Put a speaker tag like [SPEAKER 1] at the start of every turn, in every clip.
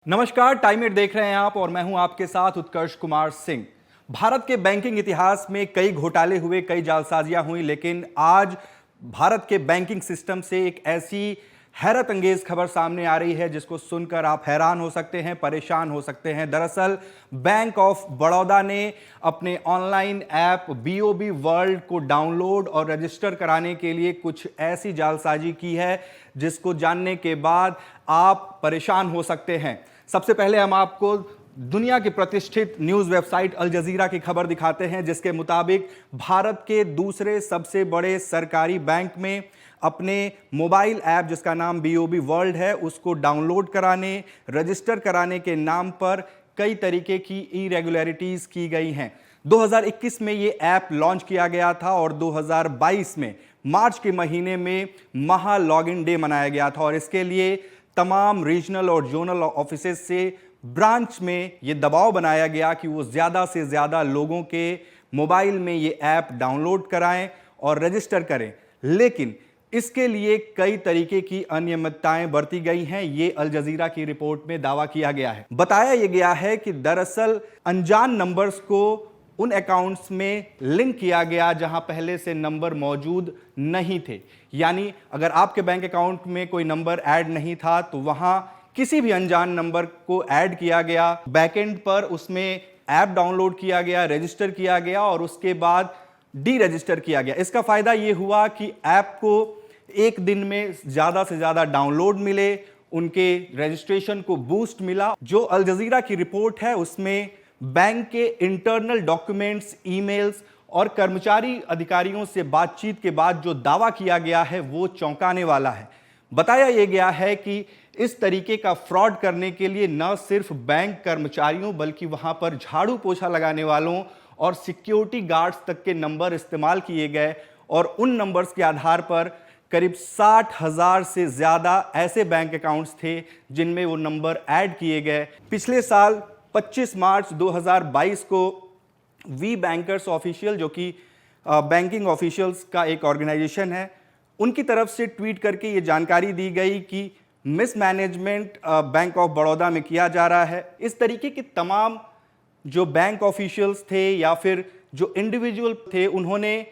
[SPEAKER 1] नमस्कार, time eight देख रहे हैं आप और मैं हूं आपके साथ उत्कर्ष कुमार सिंह। भारत के बैंकिंग इतिहास में कई घोटाले हुए, कई जालसाजियां हुई, लेकिन आज भारत के बैंकिंग सिस्टम से एक ऐसी हैरत अंगेज खबर सामने आ रही है जिसको सुनकर आप हैरान हो सकते हैं, परेशान हो सकते हैं। दरअसल बैंक ऑफ बड़ौदा ने अपने ऑनलाइन ऐप बीओबी वर्ल्ड को डाउनलोड और रजिस्टर कराने के लिए कुछ ऐसी जालसाजी की है जिसको जानने के बाद आप परेशान हो सकते हैं। सबसे पहले हम आपको दुनिया की प्रतिष्ठित न्यूज़ वेबसाइट अल जजीरा की खबर दिखाते हैं, जिसके मुताबिक भारत के दूसरे सबसे बड़े सरकारी बैंक में अपने मोबाइल ऐप जिसका नाम बीओबी वर्ल्ड है उसको डाउनलोड कराने, रजिस्टर कराने के नाम पर कई तरीके की इरेगुलरिटीज़ की गई हैं। 2021 में ये ऐप लॉन्च किया गया था और 2022 में मार्च के महीने में महा लॉगिन डे मनाया गया था और इसके लिए तमाम रीजनल और जोनल ऑफिसेस से ब्रांच में ये दबाव बनाया गया कि वो ज़्यादा से ज़्यादा लोगों के मोबाइल में ये ऐप डाउनलोड कराएं और रजिस्टर करें, लेकिन इसके लिए कई तरीके की अनियमितताएं बरती गई हैं। ये अल जजीरा की रिपोर्ट में दावा किया गया है। बताया यह गया है कि दरअसल अनजान नंबर्स को उन अकाउंट्स में लिंक किया गया जहां पहले से नंबर मौजूद नहीं थे। यानी अगर आपके बैंक अकाउंट में कोई नंबर ऐड नहीं था तो वहां किसी भी अनजान नंबर को ऐड किया गया, बैकएंड पर उसमें ऐप डाउनलोड किया गया, रजिस्टर किया गया और उसके बाद डी रजिस्टर किया गया। इसका फायदा यह हुआ कि ऐप को एक दिन में ज्यादा से ज्यादा डाउनलोड मिले, उनके रजिस्ट्रेशन को बूस्ट मिला। जो अल जजीरा की रिपोर्ट है उसमें बैंक के इंटरनल डॉक्यूमेंट्स, ईमेल्स और कर्मचारी अधिकारियों से बातचीत के बाद जो दावा किया गया है वो चौंकाने वाला है। बताया यह गया है कि इस तरीके का फ्रॉड करने के लिए न सिर्फ बैंक कर्मचारियों बल्कि वहां पर झाड़ू पोछा लगाने वालों और सिक्योरिटी गार्ड्स तक के नंबर इस्तेमाल किए गए और उन नंबर्स के आधार पर करीब 60,000 से ज़्यादा ऐसे बैंक अकाउंट्स थे जिनमें वो नंबर ऐड किए गए। पिछले साल 25 मार्च 2022 को वी बैंकर्स ऑफिशियल, जो कि बैंकिंग ऑफिशियल्स का एक ऑर्गेनाइजेशन है, उनकी तरफ से ट्वीट करके ये जानकारी दी गई कि मिसमैनेजमेंट बैंक ऑफ बड़ौदा में किया जा रहा है। इस तरीके के तमाम जो बैंक ऑफिशियल्स थे या फिर जो इंडिविजुअल थे, उन्होंने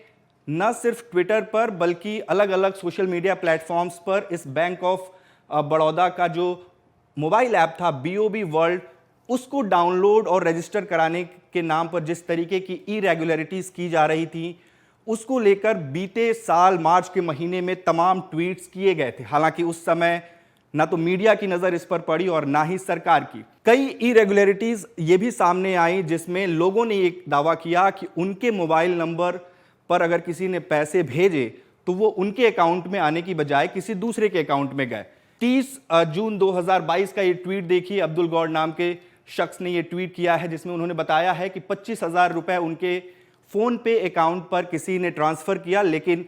[SPEAKER 1] न सिर्फ ट्विटर पर बल्कि अलग अलग सोशल मीडिया प्लेटफॉर्म्स पर इस बैंक ऑफ बड़ौदा का जो मोबाइल ऐप था बीओबी वर्ल्ड, उसको डाउनलोड और रजिस्टर कराने के नाम पर जिस तरीके की इरेगुलरिटीज़ की जा रही थी उसको लेकर बीते साल मार्च के महीने में तमाम ट्वीट्स किए गए थे। हालांकि उस समय ना तो मीडिया की नज़र इस पर पड़ी और ना ही सरकार की। कई इरेगुलरिटीज़ ये भी सामने आई जिसमें लोगों ने एक दावा किया कि उनके मोबाइल नंबर पर अगर किसी ने पैसे भेजे तो वो उनके अकाउंट में आने की बजाय किसी दूसरे के अकाउंट में गए। 30 जून 2022 का ये ट्वीट देखिए, अब्दुल गौर नाम के शख्स ने ये ट्वीट किया है जिसमें उन्होंने बताया है कि 25,000 रुपए उनके फ़ोन पे अकाउंट पर किसी ने ट्रांसफ़र किया, लेकिन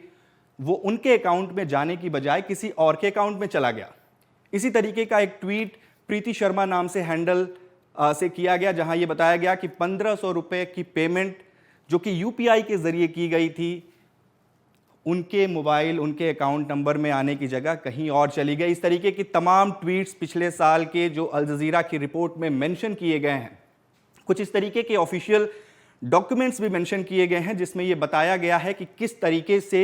[SPEAKER 1] वो उनके अकाउंट में जाने की बजाय किसी और के अकाउंट में चला गया। इसी तरीके का एक ट्वीट प्रीति शर्मा नाम से हैंडल से किया गया जहां ये बताया गया कि 1,500 रुपये की पेमेंट जो कि यूपीआई के ज़रिए की गई थी, उनके मोबाइल, उनके अकाउंट नंबर में आने की जगह कहीं और चली गई। इस तरीके की तमाम ट्वीट्स पिछले साल के जो अल जजीरा की रिपोर्ट में मेंशन किए गए हैं। कुछ इस तरीके के ऑफिशियल डॉक्यूमेंट्स भी मेंशन किए गए हैं जिसमें यह बताया गया है कि किस तरीके से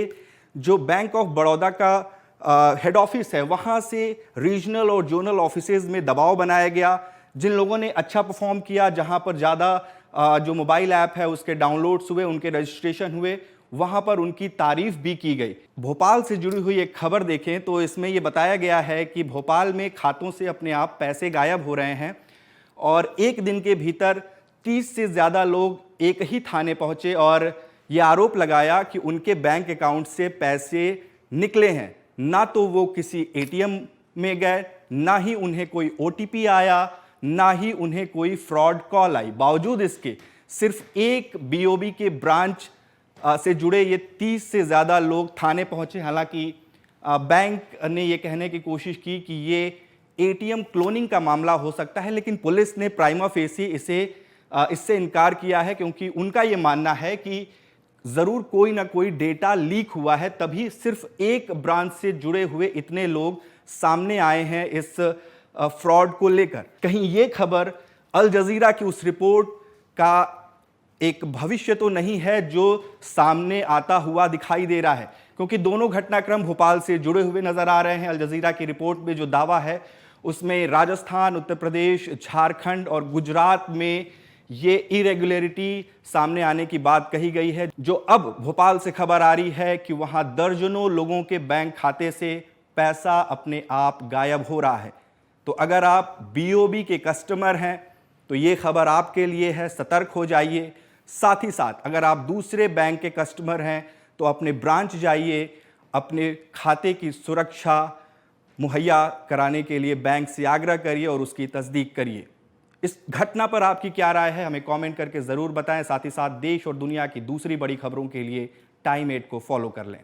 [SPEAKER 1] जो बैंक ऑफ बड़ौदा का हेड ऑफिस है वहाँ से रीजनल और जोनल ऑफिसेज में दबाव बनाया गया। जिन लोगों ने अच्छा परफॉर्म किया, जहाँ पर ज़्यादा जो मोबाइल ऐप है उसके डाउनलोड्स हुए, उनके रजिस्ट्रेशन हुए, वहां पर उनकी तारीफ भी की गई। भोपाल से जुड़ी हुई एक खबर देखें तो इसमें यह बताया गया है कि भोपाल में खातों से अपने आप पैसे गायब हो रहे हैं और एक दिन के भीतर 30 से ज़्यादा लोग एक ही थाने पहुंचे और ये आरोप लगाया कि उनके बैंक अकाउंट से पैसे निकले हैं। ना तो वो किसी एटीएम में गए, ना ही उन्हें कोई ओटीपी आया, ना ही उन्हें कोई फ्रॉड कॉल आई। बावजूद इसके सिर्फ एक बीओबी के ब्रांच से जुड़े ये 30 से ज़्यादा लोग थाने पहुंचे। हालांकि बैंक ने ये कहने की कोशिश की कि ये एटीएम क्लोनिंग का मामला हो सकता है, लेकिन पुलिस ने प्राइमा फेसी इससे इनकार किया है क्योंकि उनका ये मानना है कि ज़रूर कोई ना कोई डेटा लीक हुआ है, तभी सिर्फ एक ब्रांच से जुड़े हुए इतने लोग सामने आए हैं इस फ्रॉड को लेकर। कहीं ये खबर अल जजीरा की उस रिपोर्ट का एक भविष्य तो नहीं है जो सामने आता हुआ दिखाई दे रहा है, क्योंकि दोनों घटनाक्रम भोपाल से जुड़े हुए नजर आ रहे हैं। अल जजीरा की रिपोर्ट में जो दावा है उसमें राजस्थान, उत्तर प्रदेश, झारखंड और गुजरात में ये इरेगुलरिटी सामने आने की बात कही गई है। जो अब भोपाल से खबर आ रही है कि वहां दर्जनों लोगों के बैंक खाते से पैसा अपने आप गायब हो रहा है। तो अगर आप बीओबी के कस्टमर हैं तो ये खबर आपके लिए है, सतर्क हो जाइए। साथ ही साथ अगर आप दूसरे बैंक के कस्टमर हैं तो अपने ब्रांच जाइए, अपने खाते की सुरक्षा मुहैया कराने के लिए बैंक से आग्रह करिए और उसकी तस्दीक करिए। इस घटना पर आपकी क्या राय है, हमें कमेंट करके ज़रूर बताएं। साथ ही साथ देश और दुनिया की दूसरी बड़ी खबरों के लिए टाइम 8 को फॉलो कर लें।